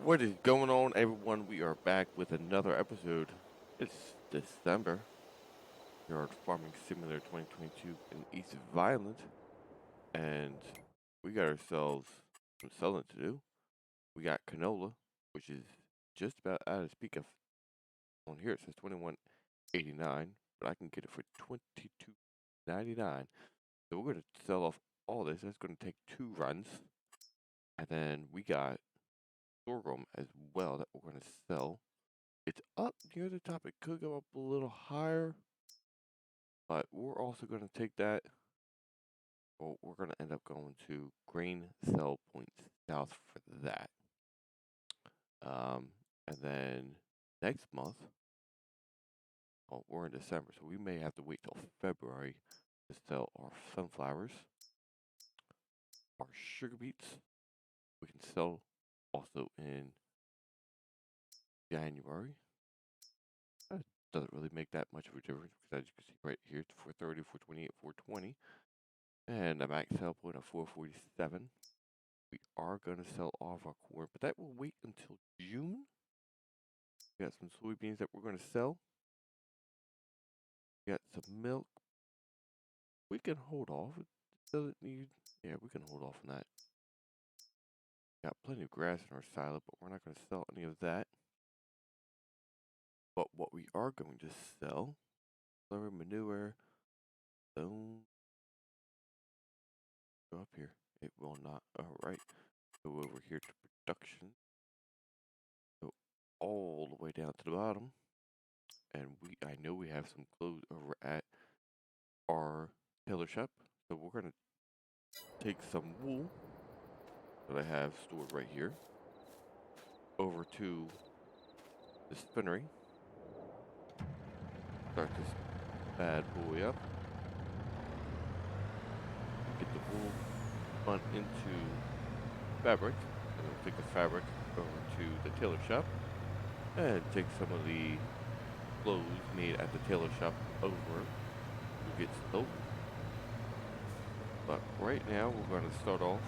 What is going on, everyone? We are back with another episode. It's December. Here at Farming Simulator 2022 in East Vineland, and we got ourselves some selling to do. We got canola, which is just about out of speak of. On here it says 21.89, but I can get it for 22.99. So we're gonna sell off all this. That's gonna take 2 runs, and then we got sorghum as well that we're gonna sell. It's up near the top. It could go up a little higher, but we're also going to take that. Well, we're going to end up going to grain sell points south for that. And then next month, well, we're in December, so we may have to wait till February to sell our sunflowers, our sugar beets. We can sell also in January. That doesn't really make that much of a difference because, as you can see right here, it's 430, 428, 420. And a max sell point of 447. We are going to sell off our corn, but that will wait until June. We got some soybeans that we're going to sell. We got some milk. We can hold off. It doesn't need, yeah, we can hold off on that. Got plenty of grass in our silo, but we're not going to sell any of that. But what we are going to sell, flour, manure, bone. Go up here. It will not. All right. Go over here to production. Go all the way down to the bottom. And I know we have some clothes over at our tailor shop. So we're going to take some wool that I have stored right here over to the spinnery. Start this bad boy up. Get the wool spun into fabric. And we'll take the fabric over to the tailor shop and take some of the clothes made at the tailor shop over to get sold. But right now we're going to start off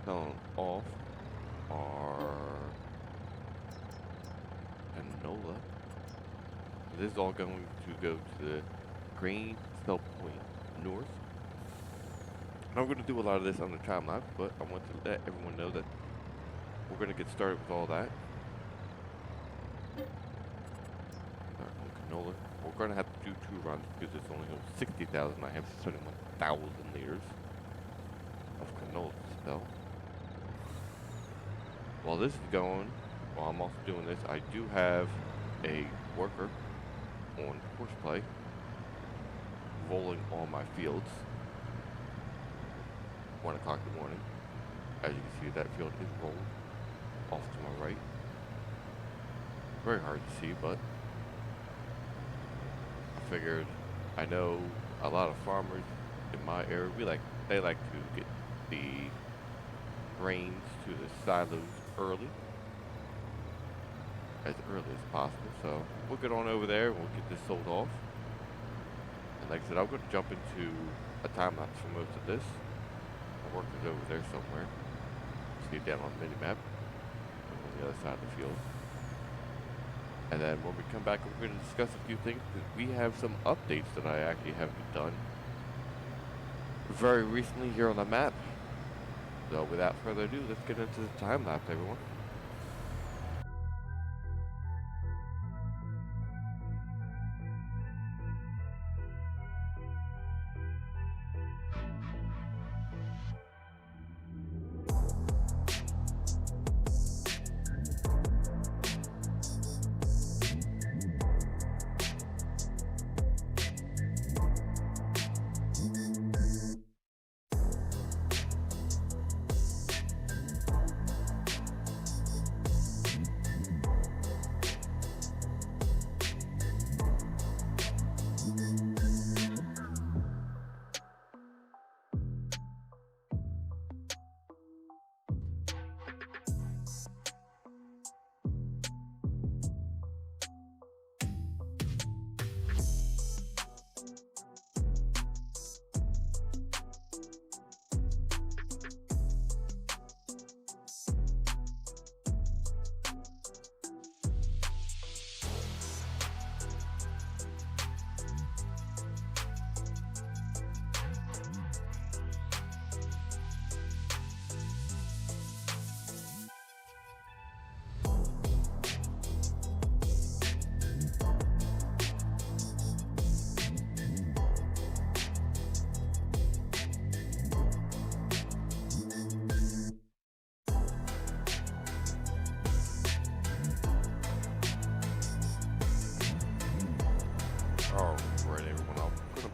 selling off our canola. This is all going to go to the grain sell point north. I'm going to do a lot of this on the time lapse, but I want to let everyone know that we're going to get started with all that. Canola. We're going to have to do 2 runs because it's only 60,000. I have 71,000 liters of canola to sell. While this is going, while I'm also doing this, I do have a worker on horseplay rolling all my fields. 1 o'clock in the morning. As you can see, that field is rolled off to my right. Very hard to see, but I figured, I know a lot of farmers in my area, they like to get the grains to the silos early as possible. So we'll get on over there and we'll get this sold off. And like I said, I'm going to jump into a time lapse for most of this. My work is over there somewhere. See it down on the mini map on the other side of the field. And then when we come back, we're going to discuss a few things because we have some updates that I actually haven't done very recently here on the map. So without further ado, let's get into the time lapse, everyone.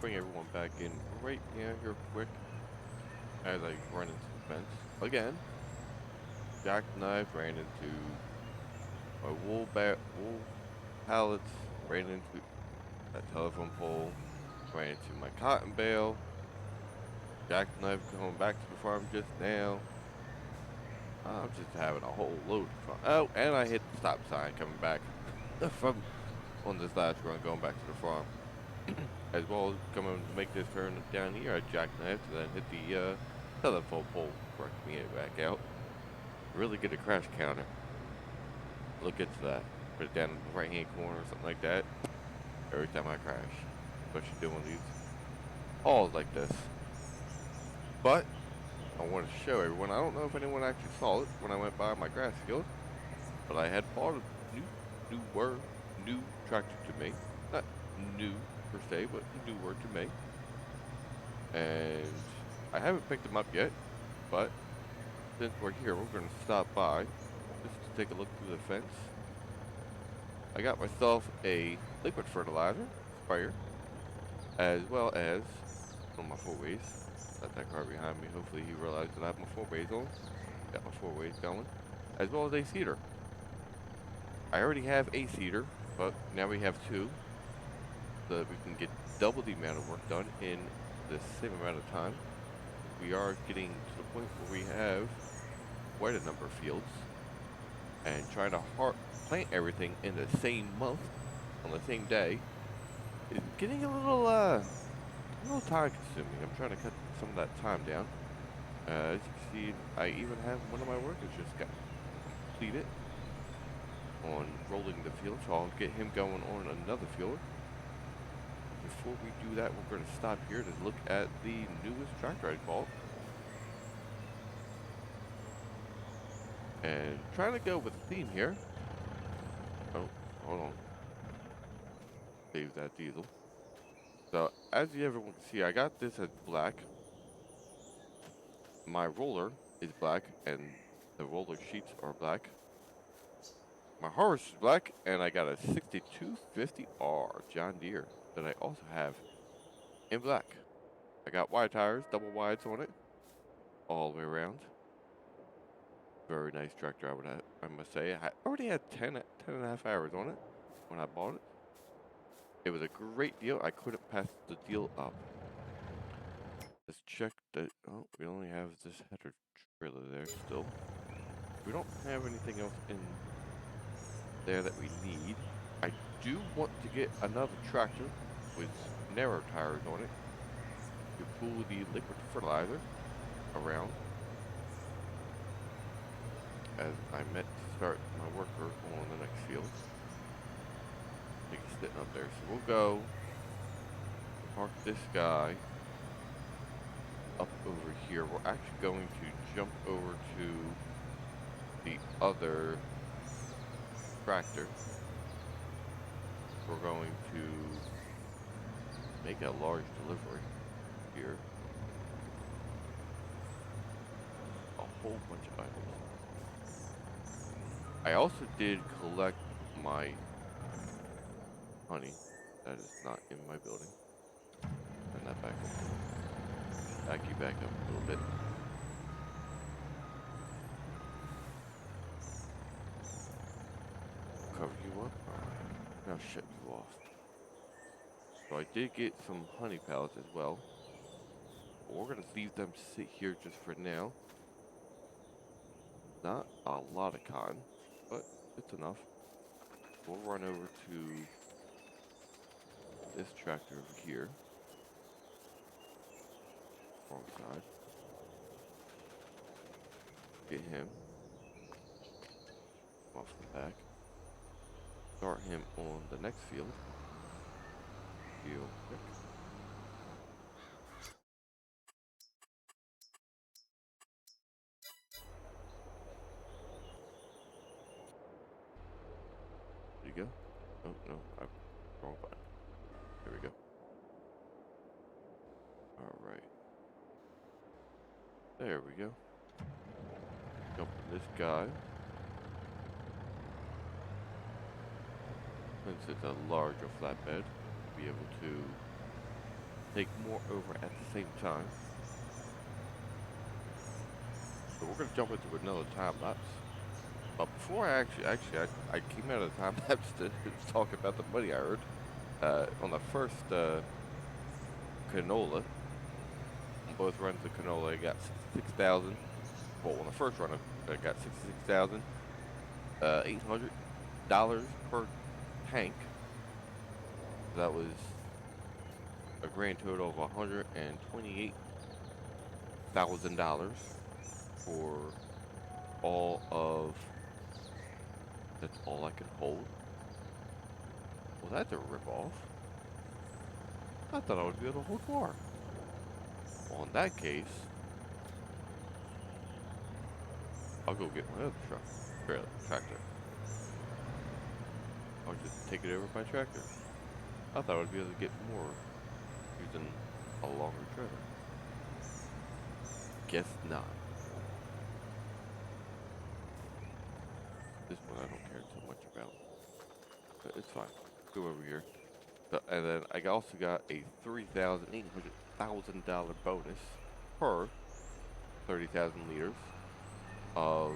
bring everyone back in right here quick as I run into the fence. Again, jackknife ran into my wool pallets, ran into that telephone pole, ran into my cotton bale, jackknife coming back to the farm just now. I'm just having a whole load of fun. Oh, and I hit the stop sign coming back from on this last run going back to the farm. As well as coming to make this turn down here, I jackknifed and then hit the telephone pole, correcting it back out. Really get a crash counter. Look into that. Put it down in the right hand corner or something like that. Every time I crash. Especially doing these hauls like this. But I want to show everyone. I don't know if anyone actually saw it when I went by my grass field, but I had bought a new tractor to me. Not new per se, but newer to me. And I haven't picked them up yet, but since we're here, we're going to stop by just to take a look through the fence. I got myself a liquid fertilizer sprayer, as well as on my 4-ways. Got that car behind me. Hopefully he realized that I have my 4-ways on. Got my 4-ways going, as well as a seeder. I already have a seeder, but now we have two, so that we can get double the amount of work done in the same amount of time. We are getting to the point where we have quite a number of fields, and trying to plant everything in the same month, on the same day, is getting a little time consuming. I'm trying to cut some of that time down. As you can see, I even have one of my workers just got completed on rolling the field, so I'll get him going on another field. Before we do that, we're going to stop here to look at the newest tractor I bought. And trying to go with a theme here. Oh, hold on. Save that diesel. So, as everyone can see, I got this as black. My roller is black, and the roller sheets are black. My harvest is black, and I got a 6250R John Deere that I also have in black. I got wide tires, double wides on it, all the way around. Very nice tractor, I must say. I already had 10 and a half hours on it when I bought it. It was a great deal. I couldn't pass the deal up. Let's check that. Oh, we only have this header trailer there still. We don't have anything else in there that we need. I do want to get another tractor with narrow tires on it to pull the liquid fertilizer around, as I meant to start my worker on the next field. I think he's sitting up there, so we'll go park this guy up over here. We're actually going to jump over to the other tractor. We're going to make a large delivery here. A whole bunch of items. I also did collect my honey that is not in my building. Turn that back up. Back you back up a little bit. Cover you up. Alright. Now shut you off. So I did get some honey pellets as well. But we're going to leave them sit here just for now. Not a lot of cotton, but it's enough. We'll run over to this tractor over here. Wrong side. Get him. Off the back. Start him on the next field. Real quick. There you go. Oh, no, wrong button. There we go. Alright. There we go. Jump on this guy. Since it's a larger flatbed, be able to take more over at the same time. So we're gonna jump into another time lapse. But before I came out of the time lapse to talk about the money I earned. On the first canola, on both runs of canola, I got 66,000. Well, on the first run, I got $800 per tank. That was a grand total of $128,000 for all of. That's all I can hold. Well, that's a ripoff. I thought I would be able to hold more. Well, in that case, I'll go get my other tractor. I'll just take it over my tractor. I thought I would be able to get more using a longer trailer. Guess not. This one I don't care too much about. But it's fine. Go over here. So, and then I also got a $3,800,000 bonus per 30,000 liters of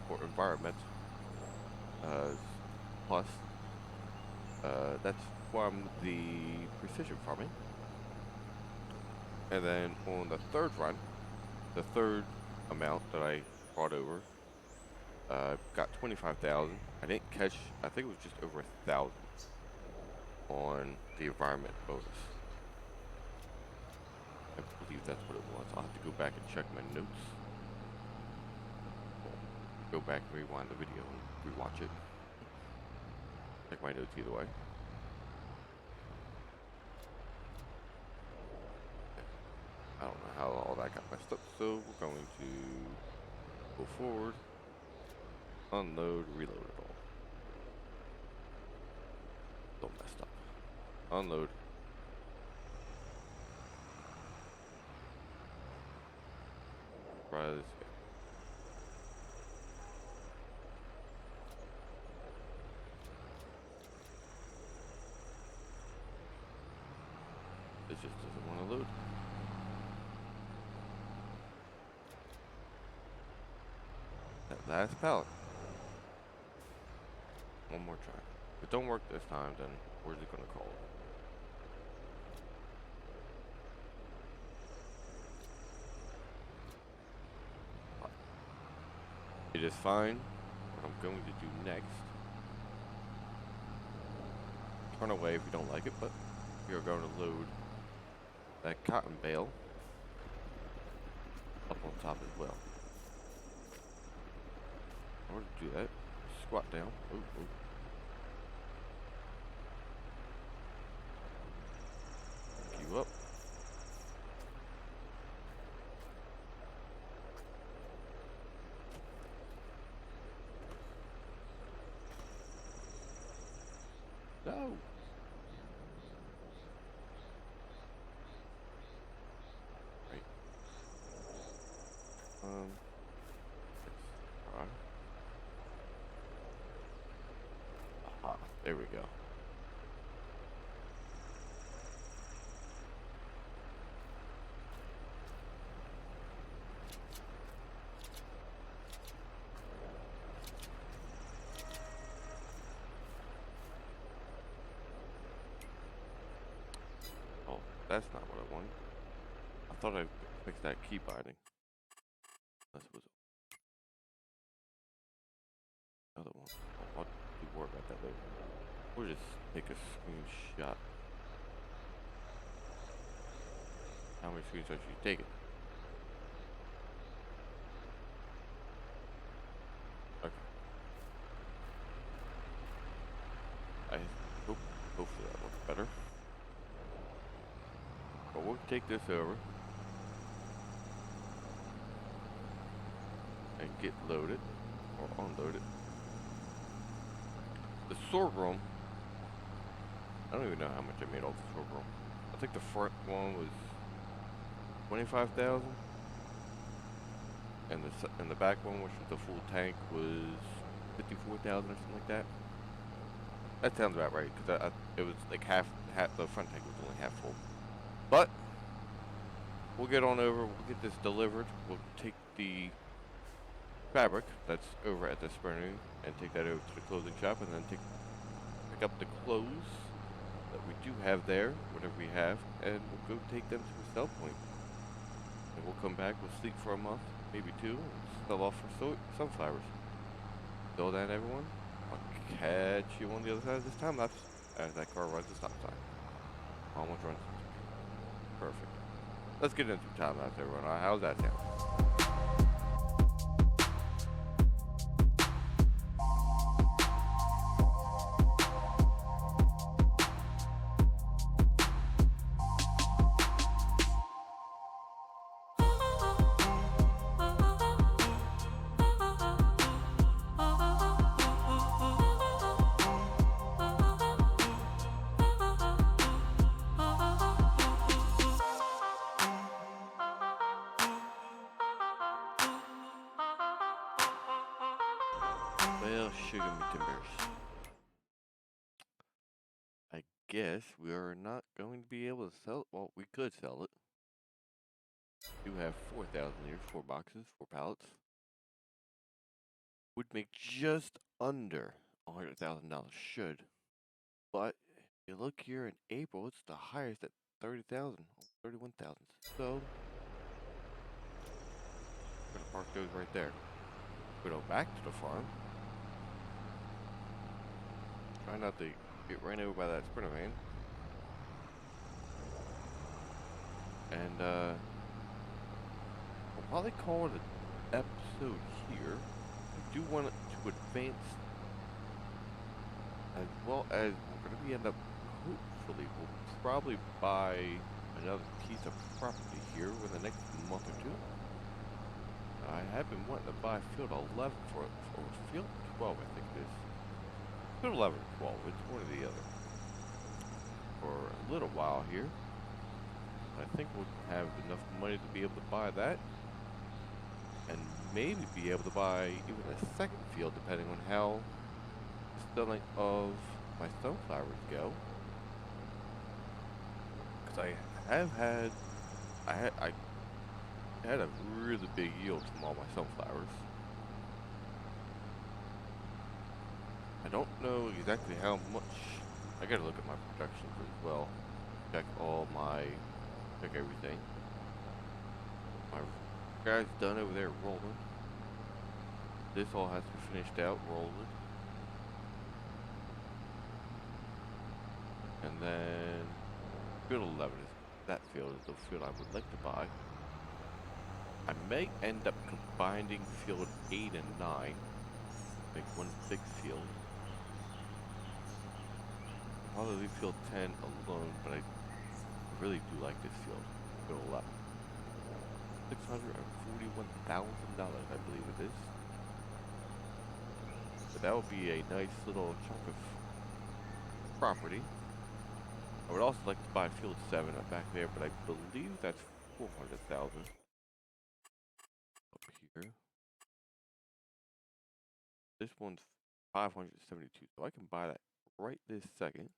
for environment. Plus, that's from the precision farming. And then on the third run, the third amount that I brought over, got 25,000. I didn't catch. I think it was just over 1,000 on the environment bonus. I believe that's what it was. I'll have to go back and check my notes. Go back, rewind the video, and rewatch it. Check my notes either way. I don't know how all that got messed up, so we're going to go forward, unload, reload it all. Don't mess up. Unload. Try this again. It just doesn't want to load. That last pallet. One more try. If it don't work this time, then where's it gonna call it? It is fine. What I'm going to do next. Turn away if you don't like it, but we are going to load that cotton bale up on top as well. In order to do that, squat down. Ooh, ooh. Pick you up. No. Right. Alright. Aha. There we go. Oh, that's not what I wanted. I thought I fixed that key binding. That's what's other one. Oh, I'll be worried about that later. We'll just take a screenshot. How many screenshots are you taking? Okay. Hopefully that looks better. But we'll take this over and get loaded or unloaded. The sorghum, I don't even know how much I made off the sorghum. I think the front one was 25,000, and the back one, which was the full tank, was 54,000 or something like that. That sounds about right, because it was like half the front tank was only half full. But we'll get on over. We'll get this delivered. We'll take the fabric that's over at the spinnery and take that over to the clothing shop, and then pick up the clothes that we do have there, whatever we have, and we'll go take them to the sell point. And we'll come back. We'll sleep for a month, maybe two, and sell off for sunflowers. Till then, everyone, I'll catch you on the other side of this time lapse as that car runs the stop sign. Almost runs. Perfect. Let's get into time lapse, everyone. How's that sound? Well, sugar me timbers. I guess we are not going to be able to sell it. Well, we could sell it. We do have 4,000 here, 4 boxes, 4 pallets. Would make just under $100,000, should. But if you look here in April, it's the highest at 30,000, 31,000. So we're gonna park those right there. We go back to the farm. Try not to get ran over by that sprinter van. And we'll probably call it an episode here. I do want it to advance, as well as we're going to be end up, hopefully, we'll probably buy another piece of property here within the next month or two. I have been wanting to buy field 11 for field 12, I think it is. Field 11 or 12, it's one or the other. For a little while here. I think we'll have enough money to be able to buy that. And maybe be able to buy even a second field depending on how the selling of my sunflowers go. Because I had a really big yield from all my sunflowers. I don't know exactly how much. I gotta look at my productions as well. Check everything. My guy's done over there rolling. This all has to be finished out, rolling. And then field 11 is that field is the field I would like to buy. I may end up combining field 8 and 9. Make one big field. Probably leave field 10 alone, but I really do like this field. Field 11. $641,000, I believe it is. But that would be a nice little chunk of property. I would also like to buy field 7 up back there, but I believe that's 400,000 up here. This one's 572, so I can buy that right this second.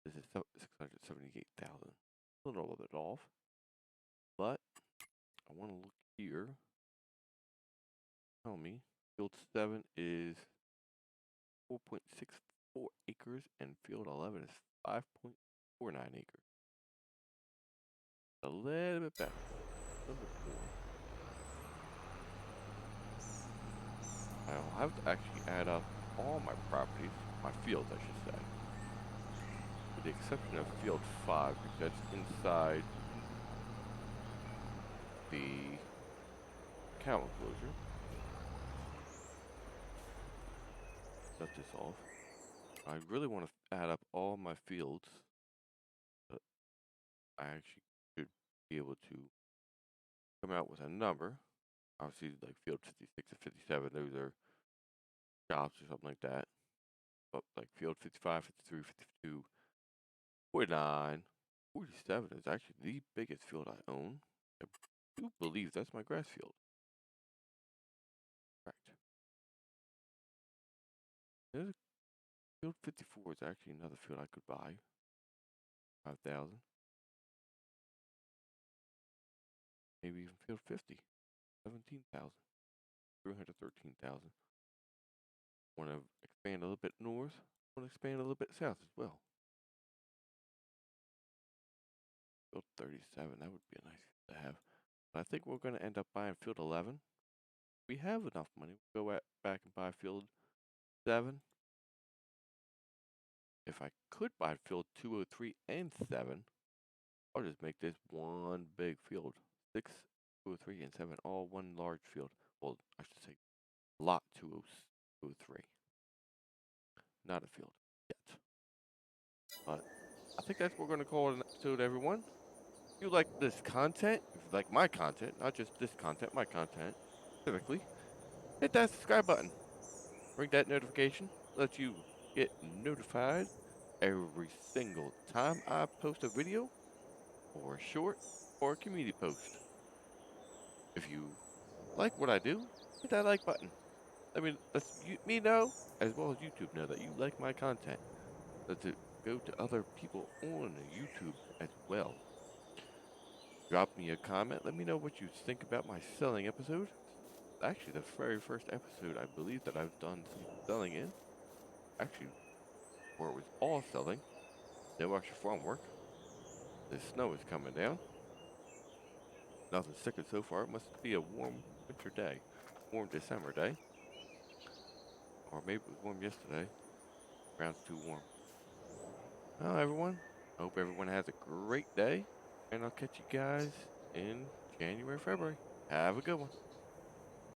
This is 678,000. A little bit off, but I want to look here. Tell me, field 7 is 4.64 acres, and field 11 is 5.49 acres. A little bit better, a little bit more. I'll have to actually add up all my properties, my fields, I should say, with the exception of field 5, because that's inside the cow enclosure. Shut this off. I really want to add up all my fields, but I actually should be able to come out with a number. Obviously, like field 56 and 57, those are jobs or something like that. But like field 55, 53, 52, 49, 47 is actually the biggest field I own. I do believe that's my grass field. Right. There's field 54 is actually another field I could buy. 5,000. maybe even field 50, 17,000, 313,000. Want to expand a little bit north, want to expand a little bit south as well. Field 37, that would be a nice to have. But I think we're going to end up buying field 11. We have enough money. We'll go back and buy field 7. If I could buy field 203 and 7, I'll just make this one big field. 6, 203, and 7, all one large field. Well, I should say lot 203. Not a field yet. But I think that's what we're going to call it an episode, everyone. If you like this content, if you like my content, not just this content, my content specifically, hit that subscribe button. Ring that notification. Let you get notified every single time I post a video or a short or a community post. If you like what I do, hit that like button. Let me know, as well as YouTube know, that you like my content. Let it go to other people on YouTube as well. Drop me a comment. Let me know what you think about my selling episode. Actually, the very first episode I believe that I've done some selling in. Actually, where it was all selling. No extra farm work. The snow is coming down. Nothing sticking so far. It must be a warm winter day. Warm December day. Or maybe it was warm yesterday. Ground's too warm. Well, everyone, I hope everyone has a great day. And I'll catch you guys in January, February. Have a good one.